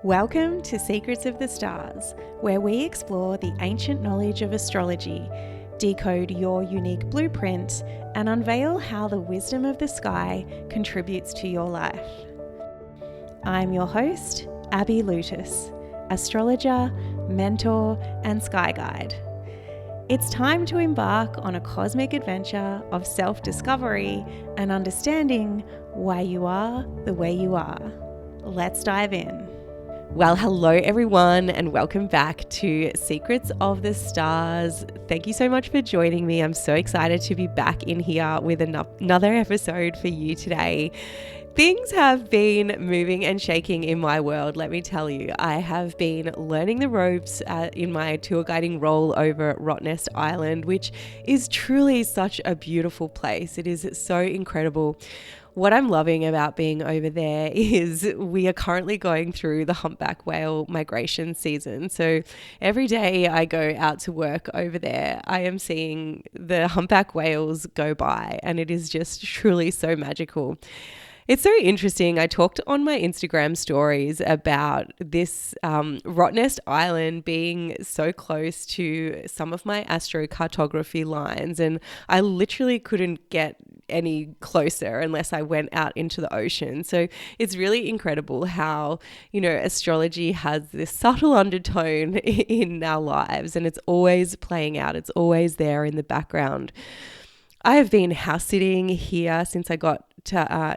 Welcome to Secrets of the Stars, where we explore the ancient knowledge of astrology, decode your unique blueprint, and unveil how the wisdom of the sky contributes to your life. I'm your host, Abby Lutus, astrologer, mentor, and sky guide. It's time to embark on a cosmic adventure of self-discovery and understanding why you are the way you are. Let's dive in. Well, hello everyone, and welcome back to Secrets of the Stars. Thank you so much for joining me. I'm so excited to be back in here with another episode for you today. Things have been moving and shaking in my world, let me tell you. I have been learning the ropes in my tour guiding role over at Rottnest Island, which is truly such a beautiful place. It is so incredible. What I'm loving about being over there is we are currently going through the humpback whale migration season. So every day I go out to work over there, I am seeing the humpback whales go by, and it is just truly so magical. It's so interesting. I talked on my Instagram stories about this Rottnest Island being so close to some of my astrocartography lines, and I literally couldn't get any closer unless I went out into the ocean. So it's really incredible how, astrology has this subtle undertone in our lives, and it's always playing out. It's always there in the background. I have been house sitting here since I got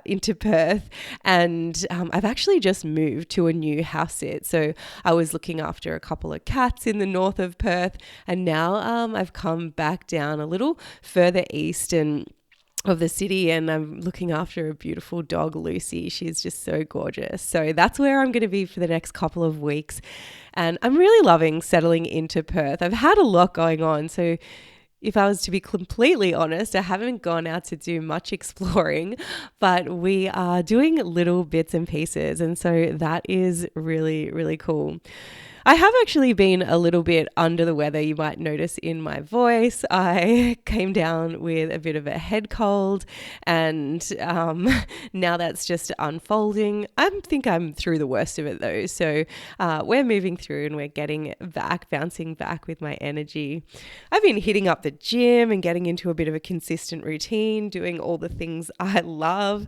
into Perth, and I've actually just moved to a new house sit. So I was looking after a couple of cats in the north of Perth, and now I've come back down a little further east of the city, and I'm looking after a beautiful dog, Lucy. She's just so gorgeous. So that's where I'm going to be for the next couple of weeks, and I'm really loving settling into Perth. I've had a lot going on, so if I was to be completely honest, I haven't gone out to do much exploring, but we are doing little bits and pieces. And so that is really, really cool. I have actually been a little bit under the weather. You might notice in my voice. I came down with a bit of a head cold, and now that's just unfolding. I think I'm through the worst of it though. So we're moving through and we're getting back, bouncing back with my energy. I've been hitting up the gym and getting into a bit of a consistent routine, doing all the things I love.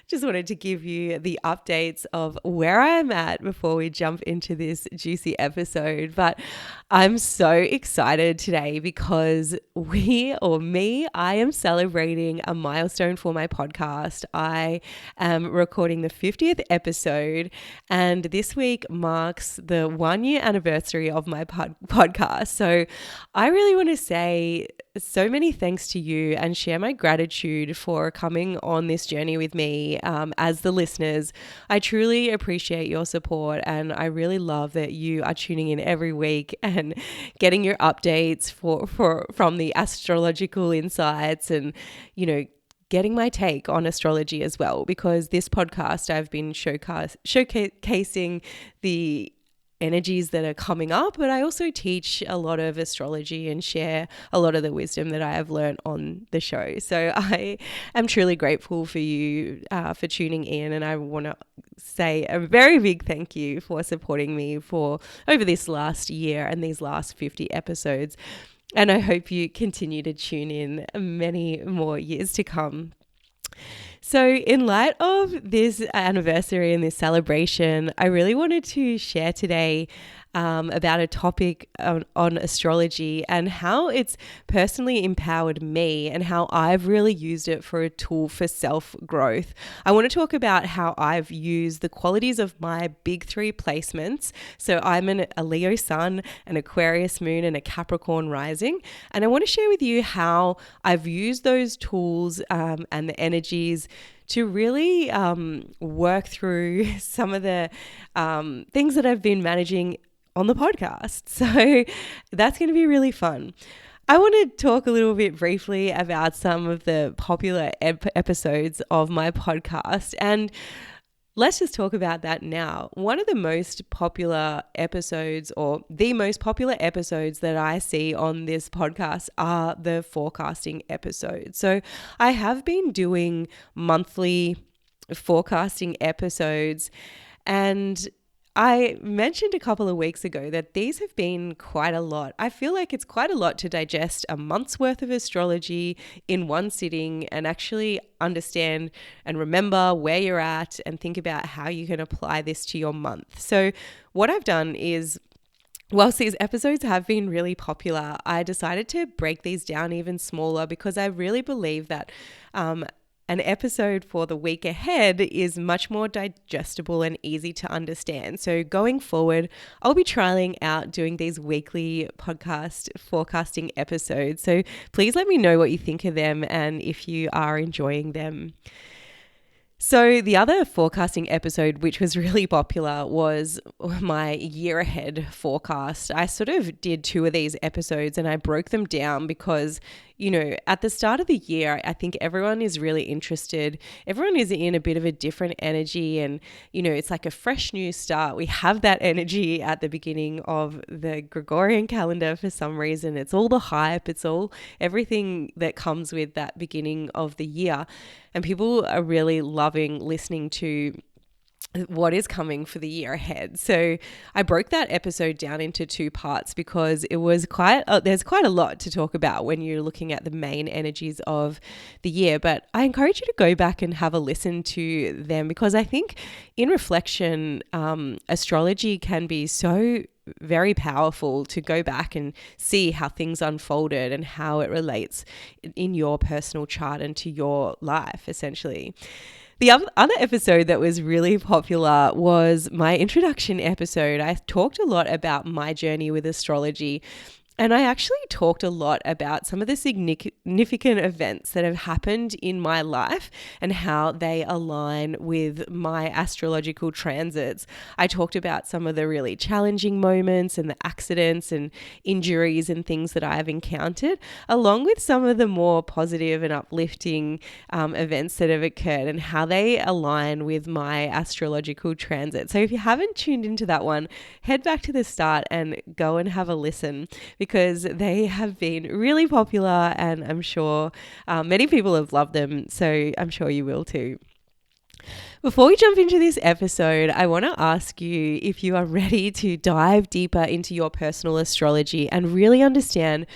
Just wanted to give you the updates of where I am at before we jump into this juicy episode. But I'm so excited today because I am celebrating a milestone for my podcast. I am recording the 50th episode, and this week marks the 1-year anniversary of my podcast. So I really want to say so many thanks to you and share my gratitude for coming on this journey with me as the listeners. I truly appreciate your support, and I really love that you are tuning in every week and getting your updates from the astrological insights and, getting my take on astrology as well, because this podcast I've been showcasing the energies that are coming up, but I also teach a lot of astrology and share a lot of the wisdom that I have learned on the show. So I am truly grateful for you for tuning in, and I want to say a very big thank you for supporting me for over this last year and these last 50 episodes. And I hope you continue to tune in many more years to come. So in light of this anniversary and this celebration, I really wanted to share today about a topic on astrology and how it's personally empowered me and how I've really used it for a tool for self-growth. I want to talk about how I've used the qualities of my big 3 placements. So I'm a Leo sun, an Aquarius moon, and a Capricorn rising. And I want to share with you how I've used those tools and the energies to really work through some of the things that I've been managing on the podcast. So that's going to be really fun. I want to talk a little bit briefly about some of the popular episodes of my podcast, and let's just talk about that now. One of the most popular episodes, or the most popular episodes that I see on this podcast, are the forecasting episodes. So I have been doing monthly forecasting episodes, and I mentioned a couple of weeks ago that these have been quite a lot. I feel like it's quite a lot to digest a month's worth of astrology in one sitting and actually understand and remember where you're at and think about how you can apply this to your month. So what I've done is, whilst these episodes have been really popular, I decided to break these down even smaller because I really believe that an episode for the week ahead is much more digestible and easy to understand. So going forward, I'll be trialing out doing these weekly podcast forecasting episodes. So please let me know what you think of them and if you are enjoying them. So the other forecasting episode, which was really popular, was my year ahead forecast. I sort of did 2 of these episodes and I broke them down because, at the start of the year, I think everyone is really interested. Everyone is in a bit of a different energy and, it's like a fresh new start. We have that energy at the beginning of the Gregorian calendar for some reason. It's all the hype. It's all everything that comes with that beginning of the year. And people are really loving listening to what is coming for the year ahead. So I broke that episode down into 2 parts because it was there's quite a lot to talk about when you're looking at the main energies of the year. But I encourage you to go back and have a listen to them because I think in reflection, astrology can be so very powerful to go back and see how things unfolded and how it relates in your personal chart and to your life, essentially. The other episode that was really popular was my introduction episode. I talked a lot about my journey with astrology. And I actually talked a lot about some of the significant events that have happened in my life and how they align with my astrological transits. I talked about some of the really challenging moments and the accidents and injuries and things that I have encountered, along with some of the more positive and uplifting events that have occurred and how they align with my astrological transit. So if you haven't tuned into that one, head back to the start and go and have a listen, because they have been really popular and I'm sure many people have loved them. So I'm sure you will too. Before we jump into this episode, I want to ask you if you are ready to dive deeper into your personal astrology and really understand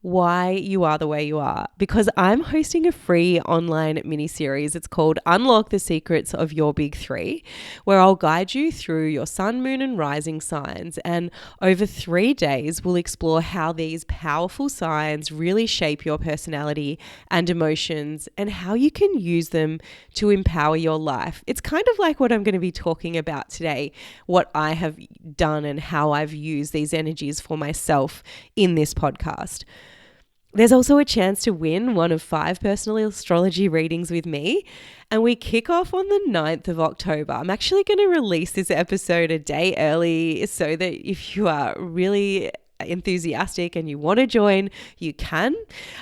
why you are the way you are, because I'm hosting a free online mini series. It's called Unlock the Secrets of Your Big 3, where I'll guide you through your sun, moon, and rising signs. And over 3 days, we'll explore how these powerful signs really shape your personality and emotions and how you can use them to empower your life. It's kind of like what I'm going to be talking about today, what I have done and how I've used these energies for myself in this podcast. There's also a chance to win one of 5 personal astrology readings with me, and we kick off on the 9th of October. I'm actually going to release this episode a day early so that if you are really enthusiastic and you want to join, you can.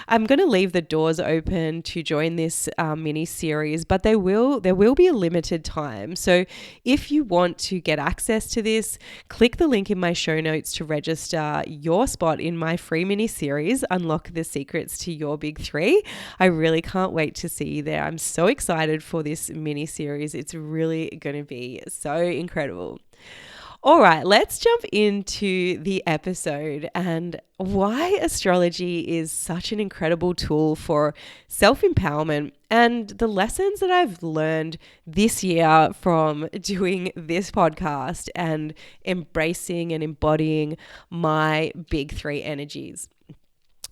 I'm going to leave the doors open to join this mini series, but there will be a limited time. So if you want to get access to this, click the link in my show notes to register your spot in my free mini series, Unlock the Secrets to Your Big 3. I really can't wait to see you there. I'm so excited for this mini series. It's really going to be so incredible. All right, let's jump into the episode and why astrology is such an incredible tool for self-empowerment and the lessons that I've learned this year from doing this podcast and embracing and embodying my big 3 energies.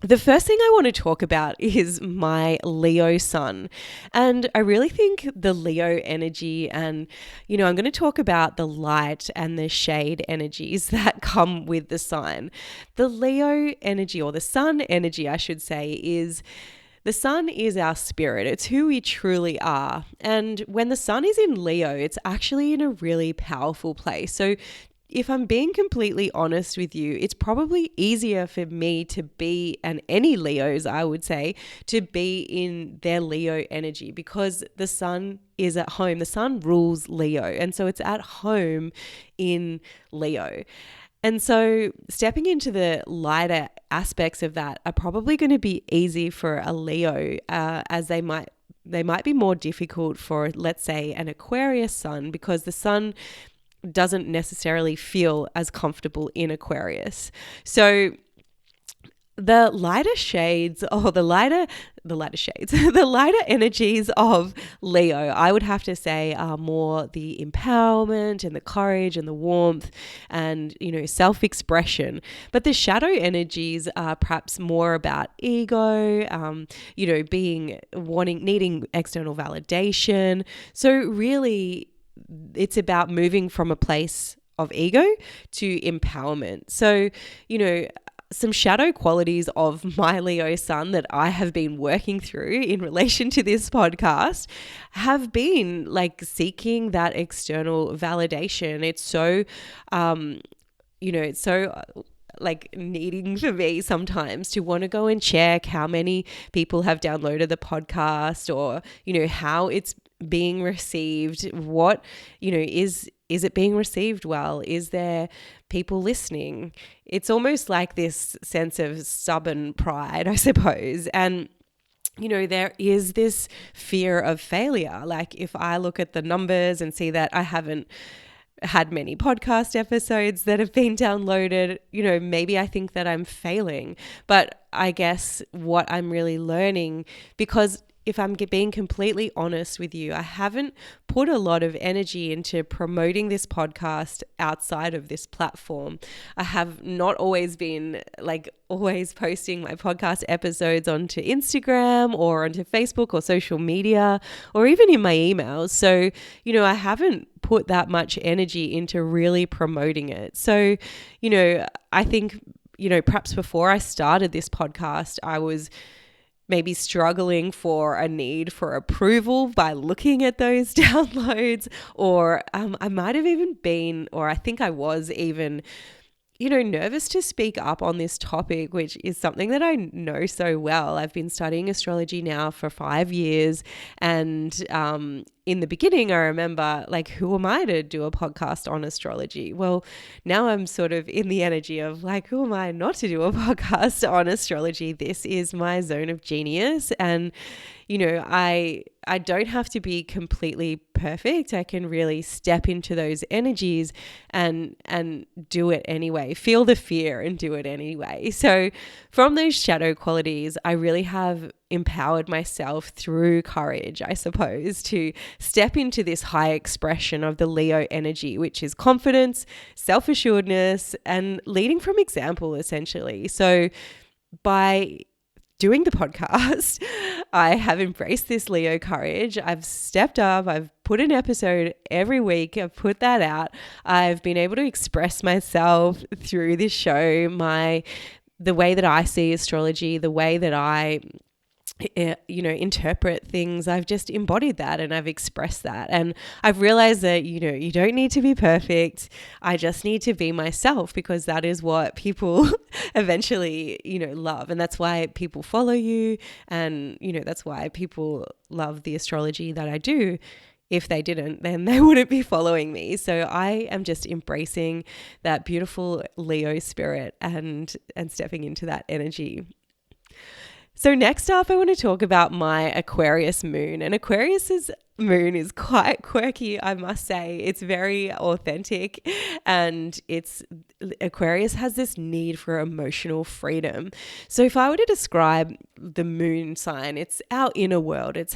The first thing I want to talk about is my Leo sun. And I really think the Leo energy and, I'm going to talk about the light and the shade energies that come with the sign. The Leo energy, or the sun energy, I should say, is the sun is our spirit. It's who we truly are. And when the sun is in Leo, it's actually in a really powerful place. So if I'm being completely honest with you, it's probably easier for me to be, and any Leos, I would say, to be in their Leo energy because the sun is at home. The sun rules Leo. And so it's at home in Leo. And so stepping into the lighter aspects of that are probably going to be easy for a Leo, as they might be more difficult for, let's say, an Aquarius sun, because the sun doesn't necessarily feel as comfortable in Aquarius. So the lighter shades, the lighter energies of Leo, I would have to say, are more the empowerment and the courage and the warmth and, self-expression. But the shadow energies are perhaps more about ego, needing external validation. So really, it's about moving from a place of ego to empowerment. So, some shadow qualities of my Leo sun that I have been working through in relation to this podcast have been like seeking that external validation. It's so, like needing for me sometimes to want to go and check how many people have downloaded the podcast, or, how it's being received. What, is it being received well? Is there people listening? It's almost like this sense of stubborn pride, I suppose. And there is this fear of failure. Like if I look at the numbers and see that I haven't had many podcast episodes that have been downloaded, maybe I think that I'm failing. But I guess what I'm really learning, because if I'm being completely honest with you, I haven't put a lot of energy into promoting this podcast outside of this platform. I have not always been always posting my podcast episodes onto Instagram or onto Facebook or social media or even in my emails. So, I haven't put that much energy into really promoting it. So, I think, perhaps before I started this podcast, I was maybe struggling for a need for approval by looking at those downloads, or I might have even been, or I think I was even, nervous to speak up on this topic, which is something that I know so well. I've been studying astrology now for 5 years. And in the beginning, I remember who am I to do a podcast on astrology? Well, now I'm sort of in the energy of who am I not to do a podcast on astrology? This is my zone of genius. And, I don't have to be completely perfect. I can really step into those energies and do it anyway. Feel the fear and do it anyway. So from those shadow qualities, I really have empowered myself through courage, I suppose, to step into this high expression of the Leo energy, which is confidence, self-assuredness, and leading from example, essentially. So by doing the podcast, I have embraced this Leo courage. I've stepped up. I've put an episode every week. I've put that out. I've been able to express myself through this show, the way that I see astrology, the way that I interpret things. I've just embodied that and I've expressed that. And I've realized that, you don't need to be perfect. I just need to be myself, because that is what people eventually, love. And that's why people follow you. And, that's why people love the astrology that I do. If they didn't, then they wouldn't be following me. So I am just embracing that beautiful Leo spirit and stepping into that energy. So next up, I want to talk about my Aquarius moon. And Aquarius's moon is quite quirky, I must say. It's very authentic, and Aquarius has this need for emotional freedom. So if I were to describe the moon sign, it's our inner world. It's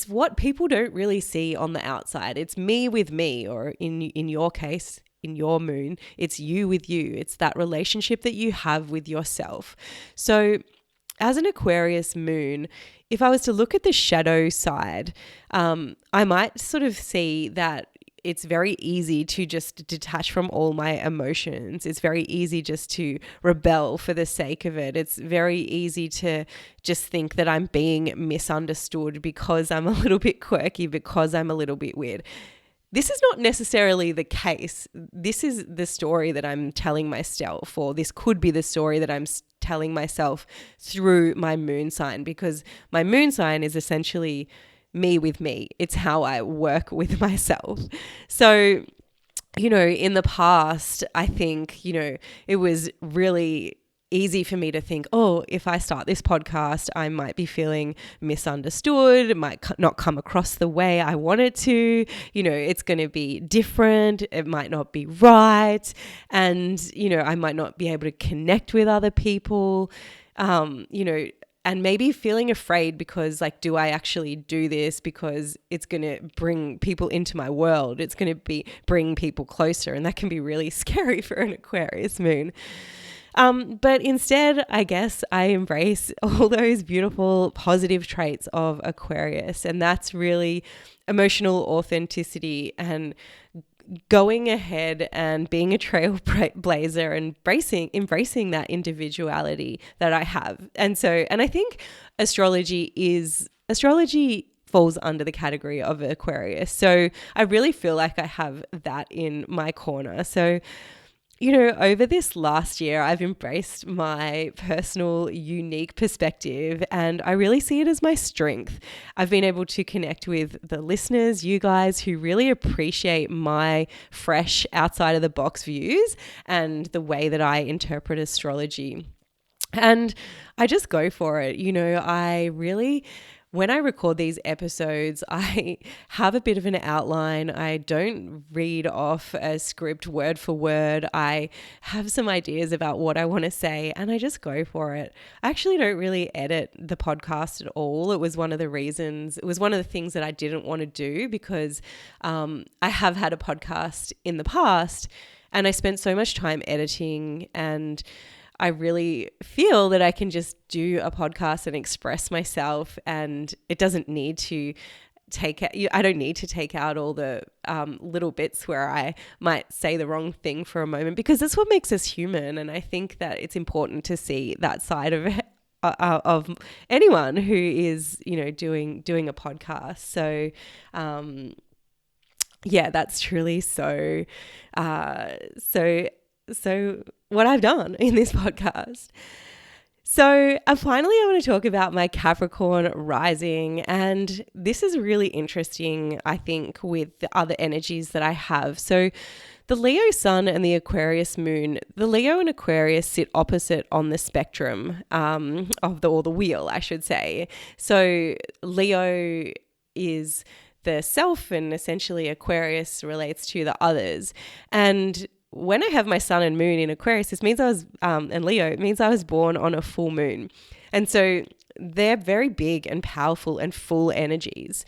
what people don't really see on the outside. It's me with me, or in your case, in your moon, it's you with you. It's that relationship that you have with yourself. So as an Aquarius moon, if I was to look at the shadow side, I might sort of see that it's very easy to just detach from all my emotions. It's very easy just to rebel for the sake of it. It's very easy to just think that I'm being misunderstood because I'm a little bit quirky, because I'm a little bit weird. This is not necessarily the case. This is the story that I'm telling myself, or this could be the story that I'm telling myself through my moon sign, because my moon sign is essentially me with me. It's how I work with myself. So, in the past, I think, it was really easy for me to think, oh, if I start this podcast, I might be feeling misunderstood. It might not come across the way I want it to. It's going to be different. It might not be right. And, I might not be able to connect with other people, and maybe feeling afraid because do I actually do this because it's going to bring people into my world? It's going to bring people closer, and that can be really scary for an Aquarius moon. But instead, I guess I embrace all those beautiful positive traits of Aquarius, and that's really emotional authenticity and going ahead and being a trailblazer and embracing that individuality that I have. And I think astrology falls under the category of Aquarius. So I really feel like I have that in my corner. So over this last year, I've embraced my personal, unique perspective, and I really see it as my strength. I've been able to connect with the listeners, you guys, who really appreciate my fresh, outside of the box views and the way that I interpret astrology. And I just go for it. When I record these episodes, I have a bit of an outline. I don't read off a script word for word. I have some ideas about what I want to say, and I just go for it. I actually don't really edit the podcast at all. It was one of the things that I didn't want to do because I have had a podcast in the past, and I spent so much time editing, and I really feel that I can just do a podcast and express myself, and it doesn't need to I don't need to take out all the little bits where I might say the wrong thing for a moment, because that's what makes us human. And I think that it's important to see that side of anyone who is, doing a podcast. So, that's truly so what I've done in this podcast. So finally, I want to talk about my Capricorn rising. And this is really interesting, I think, with the other energies that I have. So the Leo sun and the Aquarius moon, the Leo and Aquarius sit opposite on the spectrum of the wheel, I should say. So Leo is the self, and essentially Aquarius relates to the others. And when I have my sun and moon in Aquarius, this means and Leo, it means I was born on a full moon. And so they're very big and powerful and full energies.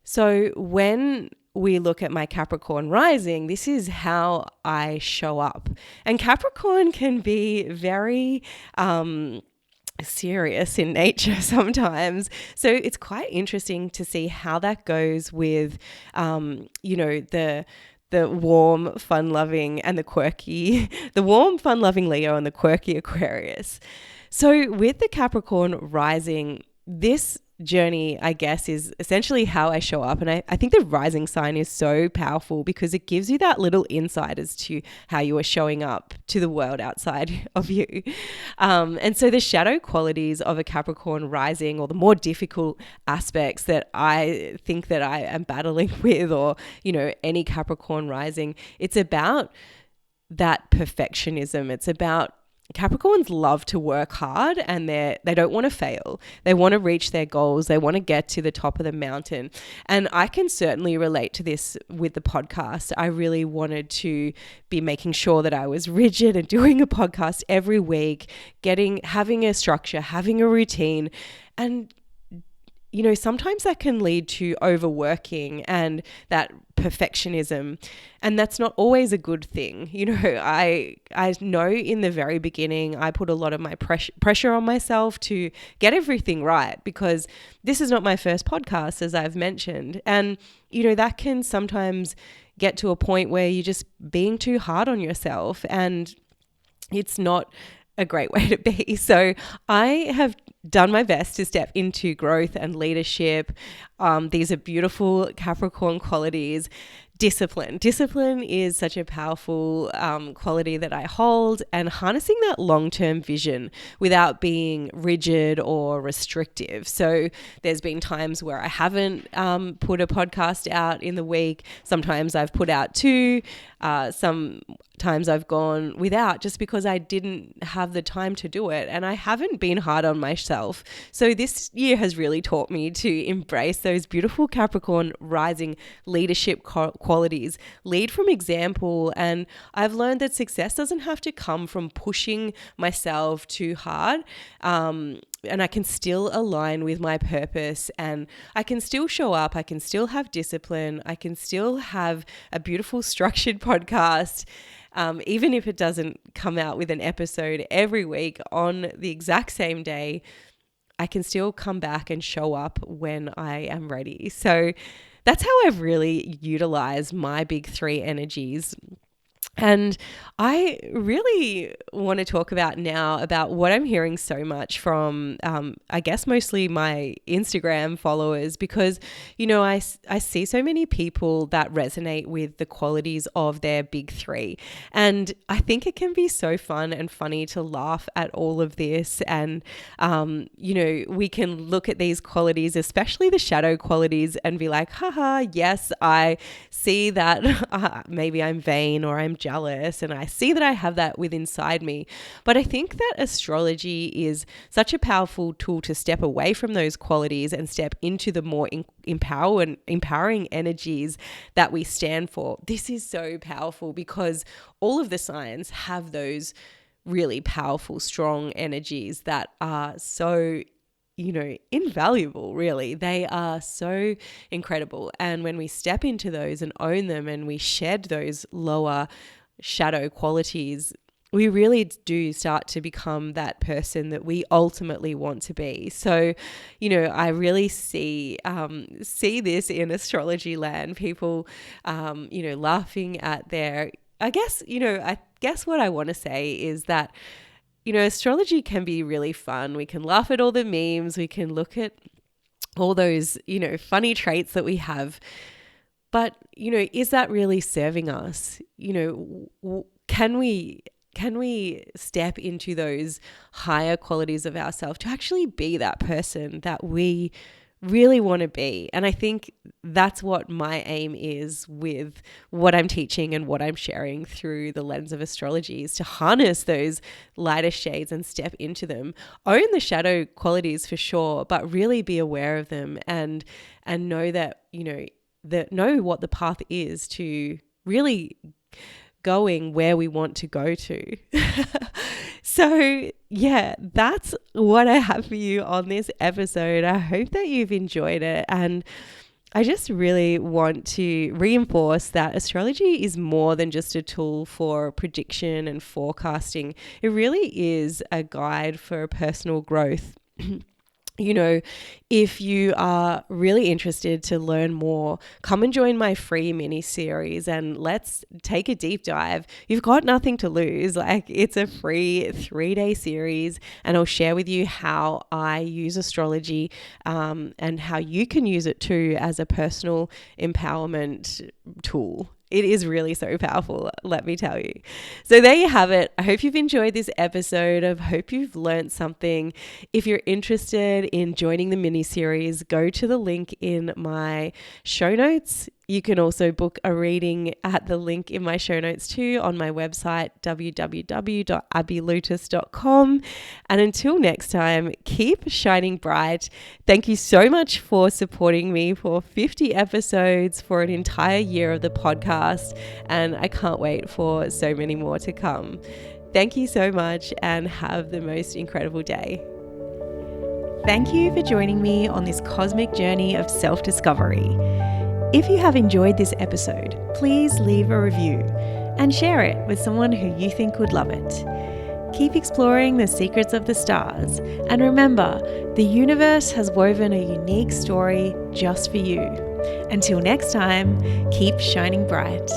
So when we look at my Capricorn rising, this is how I show up. And Capricorn can be very serious in nature sometimes. So it's quite interesting to see how that goes with, the warm, fun-loving and the warm, fun-loving Leo and the quirky Aquarius. So with the Capricorn rising, this journey, I guess, is essentially how I show up. And I think the rising sign is so powerful because it gives you that little insight as to how you are showing up to the world outside of you. And so the shadow qualities of a Capricorn rising, or the more difficult aspects that I think that I am battling with, or, any Capricorn rising, it's about that perfectionism. It's about Capricorns love to work hard, and they don't want to fail. They want to reach their goals. They want to get to the top of the mountain. And I can certainly relate to this with the podcast. I really wanted to be making sure that I was rigid and doing a podcast every week, having a structure, having a routine. And sometimes that can lead to overworking and that perfectionism, and that's not always a good thing. I know in the very beginning, I put a lot of my pressure on myself to get everything right, because this is not my first podcast, as I've mentioned. And, that can sometimes get to a point where you're just being too hard on yourself, and it's not a great way to be. So I have done my best to step into growth and leadership. These are beautiful Capricorn qualities. Discipline. Discipline is such a powerful quality that I hold, and harnessing that long-term vision without being rigid or restrictive. So there's been times where I haven't put a podcast out in the week. Sometimes I've put out two. Sometimes times I've gone without just because I didn't have the time to do it, and I haven't been hard on myself. So this year has really taught me to embrace those beautiful Capricorn rising leadership qualities, lead from example, and I've learned that success doesn't have to come from pushing myself too hard. And I can still align with my purpose, and I can still show up. I can still have discipline. I can still have a beautiful structured podcast, even if it doesn't come out with an episode every week on the exact same day. I can still come back and show up when I am ready. So that's how I've really utilized my big three energies. And I really want to talk about now about what I'm hearing so much from, I guess, mostly my Instagram followers, because, you know, I see so many people that resonate with the qualities of their big three. And I think it can be so fun and funny to laugh at all of this. And, you know, we can look at these qualities, especially the shadow qualities, and be like, haha, yes, I see that maybe I'm vain or I'm jealous, and I see that I have that within inside me. But I think that astrology is such a powerful tool to step away from those qualities and step into the more empowering energies that we stand for. This is so powerful because all of the signs have those really powerful, strong energies that are so, you know, invaluable, really. They are so incredible. And when we step into those and own them, and we shed those lower shadow qualities, we really do start to become that person that we ultimately want to be. So, you know, I really see this in astrology land, people, you know, laughing at their, I guess what I want to say is that, you know, astrology can be really fun. We can laugh at all the memes. We can look at all those, you know, funny traits that we have. But, you know, is that really serving us? You know, can we step into those higher qualities of ourselves to actually be that person that we really want to be? And I think that's what my aim is with what I'm teaching and what I'm sharing through the lens of astrology, is to harness those lighter shades and step into them. Own the shadow qualities for sure, but really be aware of them and know that, you know, know what the path is to really going where we want to go to. So yeah, that's what I have for you on this episode. I hope that you've enjoyed it. And I just really want to reinforce that astrology is more than just a tool for prediction and forecasting. It really is a guide for personal growth. You know, if you are really interested to learn more, come and join my free mini series and let's take a deep dive. You've got nothing to lose. Like, it's a free 3-day series, and I'll share with you how I use astrology and how you can use it too as a personal empowerment tool. It is really so powerful, let me tell you. So there you have it. I hope you've enjoyed this episode. I hope you've learned something. If you're interested in joining the mini series, go to the link in my show notes. You can also book a reading at the link in my show notes too on my website, www.abbylutis.com. And until next time, keep shining bright. Thank you so much for supporting me for 50 episodes, for an entire year of the podcast. And I can't wait for so many more to come. Thank you so much, and have the most incredible day. Thank you for joining me on this cosmic journey of self-discovery. If you have enjoyed this episode, please leave a review and share it with someone who you think would love it. Keep exploring the secrets of the stars, and remember, the universe has woven a unique story just for you. Until next time, keep shining bright.